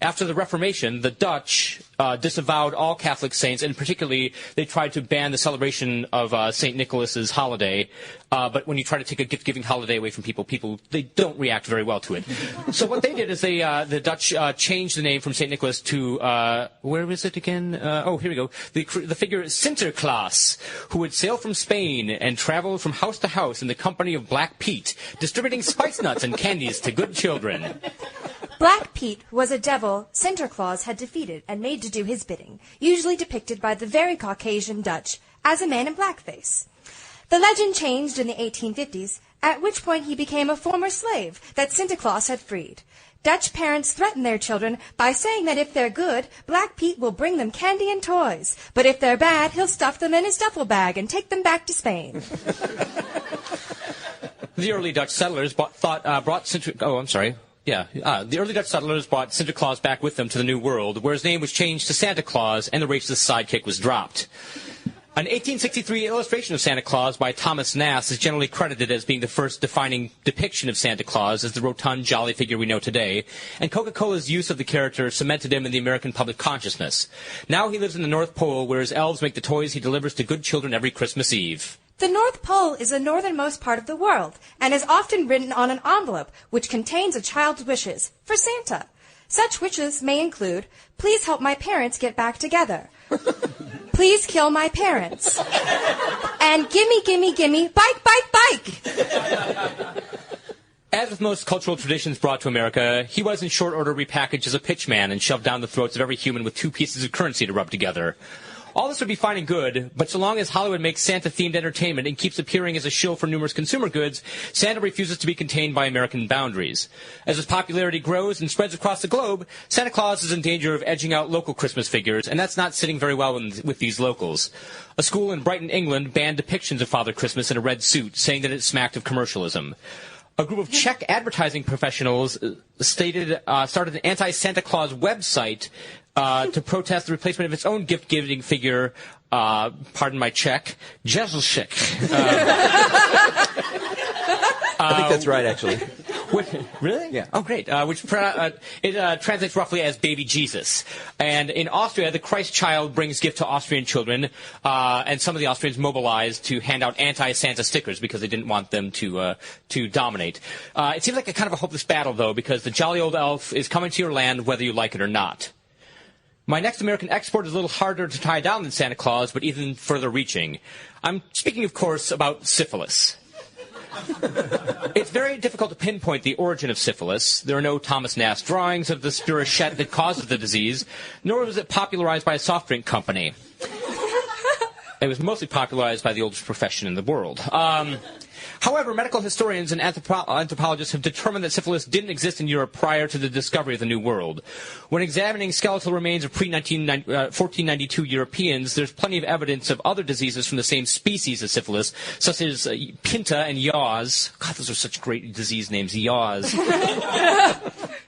After the Reformation, the Dutch disavowed all Catholic saints, and particularly they tried to ban the celebration of St. Nicholas's holiday. But when you try to take a gift-giving holiday away from people, they don't react very well to it. So what they did is the Dutch changed the name from St. Nicholas to, where is it again? Oh, here we go. The figure Sinterklaas, who would sail from Spain and travel from house to house in the company of Black Pete, distributing spice nuts and candies to good children. Black Pete was a devil Sinterklaas had defeated and made to do his bidding, usually depicted by the very Caucasian Dutch as a man in blackface. The legend changed in the 1850s, at which point he became a former slave that Sinterklaas had freed. Dutch parents threaten their children by saying that if they're good, Black Pete will bring them candy and toys, but if they're bad, he'll stuff them in his duffel bag and take them back to Spain. The early Dutch settlers brought the early Dutch settlers brought Santa Claus back with them to the New World, where his name was changed to Santa Claus and the racist sidekick was dropped. An 1863 illustration of Santa Claus by Thomas Nast is generally credited as being the first defining depiction of Santa Claus as the rotund, jolly figure we know today, and Coca-Cola's use of the character cemented him in the American public consciousness. Now he lives in the North Pole, where his elves make the toys he delivers to good children every Christmas Eve. The North Pole is the northernmost part of the world and is often written on an envelope which contains a child's wishes for Santa. Such wishes may include, please help my parents get back together. Please kill my parents. And gimme, gimme, gimme, bike, bike, bike. As with most cultural traditions brought to America, he was in short order repackaged as a pitchman and shoved down the throats of every human with 2 pieces of currency to rub together. All this would be fine and good, but so long as Hollywood makes Santa-themed entertainment and keeps appearing as a shill for numerous consumer goods, Santa refuses to be contained by American boundaries. As his popularity grows and spreads across the globe, Santa Claus is in danger of edging out local Christmas figures, and that's not sitting very well with these locals. A school in Brighton, England, banned depictions of Father Christmas in a red suit, saying that it smacked of commercialism. A group of Czech advertising professionals started an anti-Santa Claus website to protest the replacement of its own gift-giving figure, pardon my Czech, Jezelschik. I think that's right, actually. Really? Yeah. Oh, great. Which translates roughly as baby Jesus. And in Austria, the Christ child brings gift to Austrian children, and some of the Austrians mobilized to hand out anti-Santa stickers because they didn't want them to dominate. It seems like a kind of a hopeless battle, though, because the jolly old elf is coming to your land whether you like it or not. My next American export is a little harder to tie down than Santa Claus, but even further reaching. I'm speaking, of course, about syphilis. It's very difficult to pinpoint the origin of syphilis. There are no Thomas Nast drawings of the spirochete that causes the disease, nor was it popularized by a soft drink company. It was mostly popularized by the oldest profession in the world. However, medical historians and anthropologists have determined that syphilis didn't exist in Europe prior to the discovery of the New World. When examining skeletal remains of pre-1492 Europeans, there's plenty of evidence of other diseases from the same species as syphilis, such as Pinta and Yaws. God, those are such great disease names, Yaws.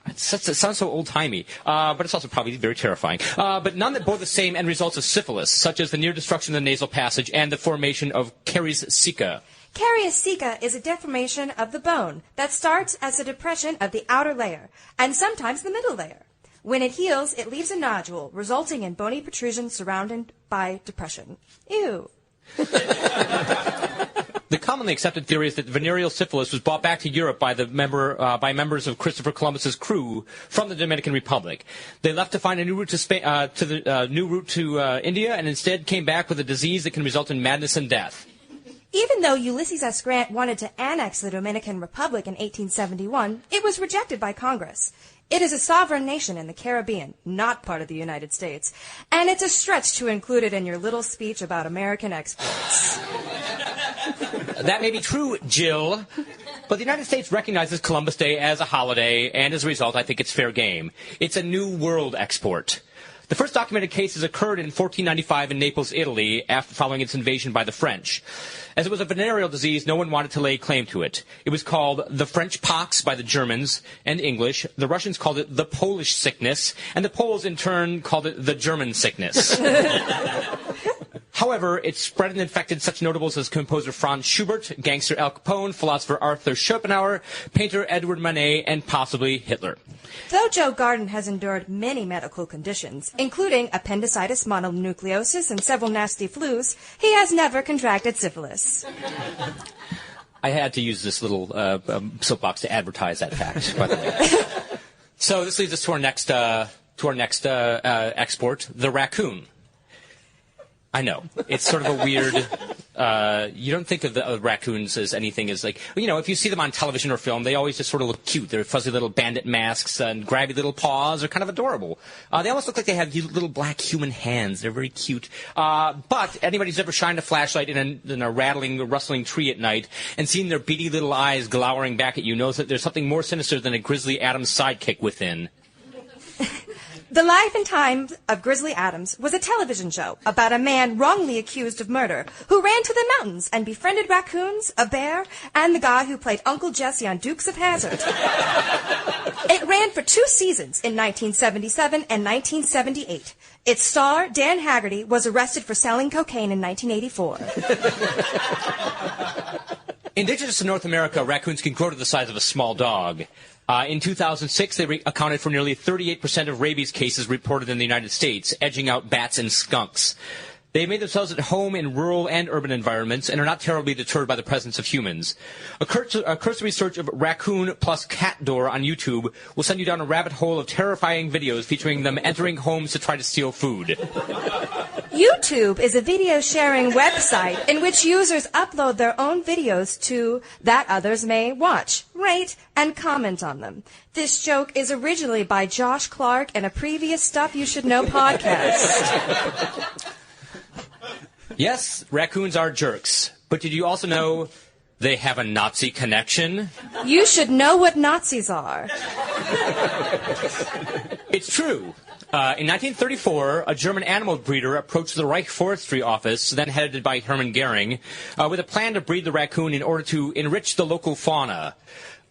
It sounds so old-timey, but it's also probably very terrifying. But none that bore the same end results as syphilis, such as the near destruction of the nasal passage and the formation of caries sicca. Caries sicca is a deformation of the bone that starts as a depression of the outer layer, and sometimes the middle layer. When it heals, it leaves a nodule, resulting in bony protrusion surrounded by depression. Ew. The commonly accepted theory is that venereal syphilis was brought back to Europe by members of Christopher Columbus's crew from the Dominican Republic. They left to find a new route to India, and instead came back with a disease that can result in madness and death. Even though Ulysses S. Grant wanted to annex the Dominican Republic in 1871, it was rejected by Congress. It is a sovereign nation in the Caribbean, not part of the United States, and it's a stretch to include it in your little speech about American exports. That may be true, Jill, but the United States recognizes Columbus Day as a holiday, and as a result, I think it's fair game. It's a New World export. The first documented cases occurred in 1495 in Naples, Italy, following its invasion by the French. As it was a venereal disease, no one wanted to lay claim to it. It was called the French pox by the Germans and English. The Russians called it the Polish sickness, and the Poles, in turn, called it the German sickness. However, it spread and infected such notables as composer Franz Schubert, gangster Al Capone, philosopher Arthur Schopenhauer, painter Edward Manet, and possibly Hitler. Though Joe Garden has endured many medical conditions, including appendicitis, mononucleosis, and several nasty flus, he has never contracted syphilis. I had to use this little soapbox to advertise that fact, by the way. So this leads us to our next export, the raccoon. I know. It's sort of a weird... you don't think of the raccoons as anything as like... You know, if you see them on television or film, they always just sort of look cute. They're fuzzy little bandit masks and grabby little paws. They're kind of adorable. They almost look like they have little black human hands. They're very cute. But anybody who's ever shined a flashlight in a rattling, rustling tree at night and seen their beady little eyes glowering back at you knows that there's something more sinister than a grizzly Adams sidekick within. The Life and Times of Grizzly Adams was a television show about a man wrongly accused of murder who ran to the mountains and befriended raccoons, a bear, and the guy who played Uncle Jesse on Dukes of Hazzard. It ran for 2 seasons in 1977 and 1978. Its star, Dan Haggerty, was arrested for selling cocaine in 1984. Indigenous to North America, raccoons can grow to the size of a small dog. In 2006, they accounted for nearly 38% of rabies cases reported in the United States, edging out bats and skunks. They made themselves at home in rural and urban environments and are not terribly deterred by the presence of humans. A cursory search of raccoon plus cat door on YouTube will send you down a rabbit hole of terrifying videos featuring them entering homes to try to steal food. YouTube is a video sharing website in which users upload their own videos to that others may watch, rate, and comment on them. This joke is originally by Josh Clark in a previous Stuff You Should Know podcast. Yes, raccoons are jerks. But did you also know they have a Nazi connection? You should know what Nazis are. It's true. In 1934, a German animal breeder approached the Reich Forestry Office, then headed by Hermann Goering, with a plan to breed the raccoon in order to enrich the local fauna.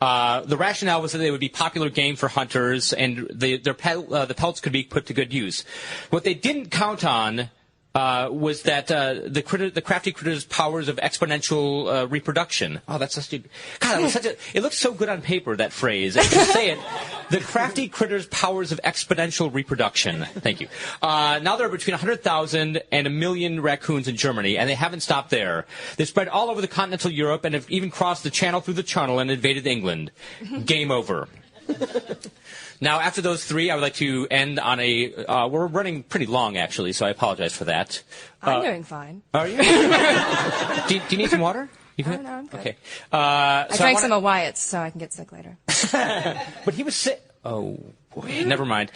The rationale was that they would be popular game for hunters, and the pelts could be put to good use. What they didn't count on was that the crafty critter's powers of exponential reproduction. Oh, that's such a God. That was such a. It looks so good on paper, that phrase. I can say it. The crafty critter's powers of exponential reproduction. Thank you. Now there are between 100,000 and 1 million raccoons in Germany, and they haven't stopped there. They've spread all over the continental Europe and have even crossed the Channel through the Channel and invaded England. Game over. Now, after those 3, I would like to end on a... we're running pretty long, actually, so I apologize for that. I'm doing fine. Are you? do you need some water? You no, I'm good. Okay. I drank some of Wyatt's, so I can get sick later. But he was sick. Oh, boy. Never mind.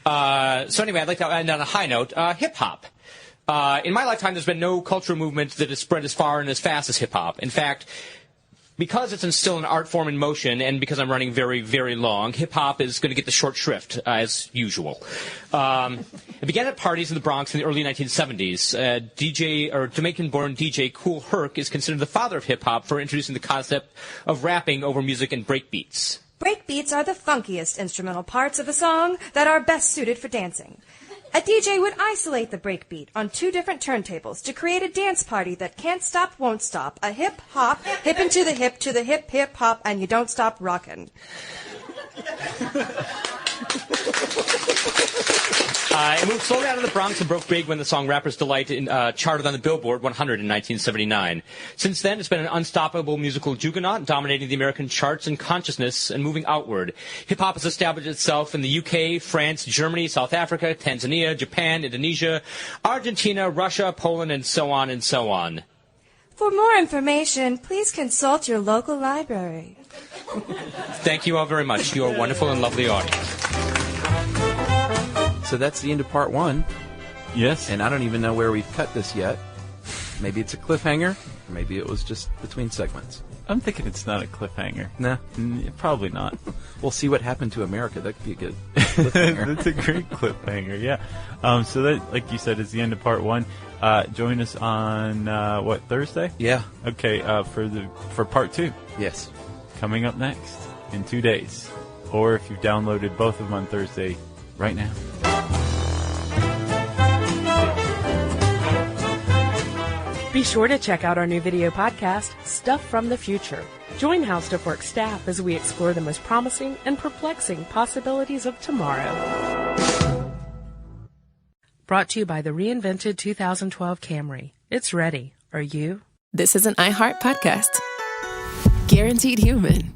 So anyway, I'd like to end on a high note. Hip-hop. In my lifetime, there's been no cultural movement that has spread as far and as fast as hip-hop. In fact... because it's still an art form in motion, and because I'm running very, very long, hip-hop is going to get the short shrift, as usual. It began at parties in the Bronx in the early 1970s. Jamaican-born DJ Kool Herc is considered the father of hip-hop for introducing the concept of rapping over music and breakbeats. Breakbeats are the funkiest instrumental parts of a song that are best suited for dancing. A DJ would isolate the breakbeat on 2 different turntables to create a dance party that can't stop, won't stop. A hip-hop, hip into the hip, to the hip, hip-hop, and you don't stop rockin'. It moved slowly out of the Bronx and broke big when the song Rapper's Delight charted on the Billboard 100 in 1979. Since then, it's been an unstoppable musical juggernaut, dominating the American charts and consciousness and moving outward. Hip-hop has established itself in the UK, France, Germany, South Africa, Tanzania, Japan, Indonesia, Argentina, Russia, Poland, and so on and so on. For more information, please consult your local library. Thank you all very much. You are a wonderful and lovely audience. So that's the end of part 1. Yes. And I don't even know where we've cut this yet. Maybe it's a cliffhanger, or maybe it was just between segments. I'm thinking it's not a cliffhanger. Nah. Probably not. We'll see what happened to America. That could be a good cliffhanger. That's a great cliffhanger, yeah. So that, like you said, is the end of part 1. Join us on, Thursday? Yeah. Okay, for part 2. Yes. Coming up next in 2 days. Or if you've downloaded both of them on Thursday, right now. Be sure to check out our new video podcast, Stuff from the Future. Join How Stuff Works staff as we explore the most promising and perplexing possibilities of tomorrow. Brought to you by the reinvented 2012 Camry. It's ready. Are you? This is an iHeart podcast. Guaranteed human.